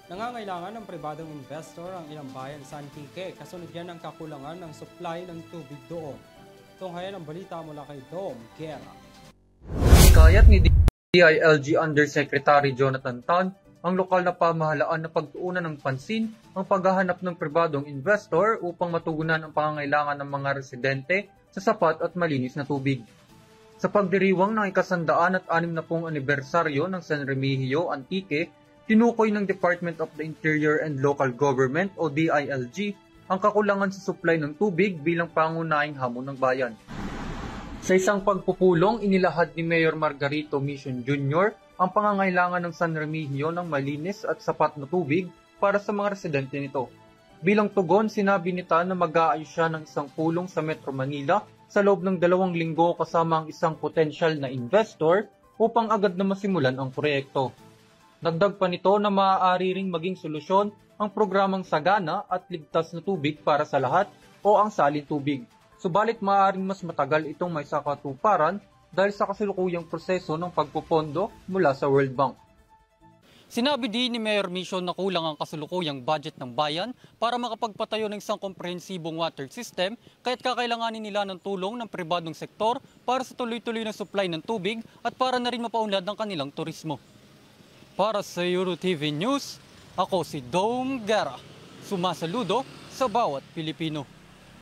Nangangailangan ng pribadong investor ang ilang bayan sa Antique. Kasunod yan ang kakulangan ng supply ng tubig doon. Tunghayan ang balita mula kay Dom Guerra. Hikayat ni DILG Undersecretary Jonathan Tan, ang lokal na pamahalaan na pagtuunan ng pansin ang paghahanap ng pribadong investor upang matugunan ang pangangailangan ng mga residente sa sapat at malinis na tubig. Sa pagdiriwang ng ika-160 anibersaryo ng San Remigio, Antique, tinukoy ng Department of the Interior and Local Government o DILG ang kakulangan sa supply ng tubig bilang pangunahing hamon ng bayan. Sa isang pagpupulong, inilahad ni Mayor Margarito Mission Jr. ang pangangailangan ng San Remigio ng malinis at sapat na tubig para sa mga residente nito. Bilang tugon, sinabi nita na mag-aayos siya ng isang pulong sa Metro Manila sa loob ng 2 linggo kasama ang isang potensyal na investor upang agad na masimulan ang proyekto. Dagdag pa nito na maaari ring maging solusyon ang programang Sagana at Ligtas na Tubig para sa Lahat o ang Salin Tubig. Subalit maaaring mas matagal itong may sakatuparan dahil sa kasalukuyang proseso ng pagpopondo mula sa World Bank. Sinabi din ni Mayor Mission na kulang ang kasalukuyang budget ng bayan para makapagpatayo ng isang komprehensibong water system, kaya't kakailanganin nila ng tulong ng pribadong sektor para sa tuloy-tuloy na supply ng tubig at para na rin mapaunlad ng kanilang turismo. Para sa EuroTV News, ako si Dom Guerra, sumasaludo sa bawat Pilipino.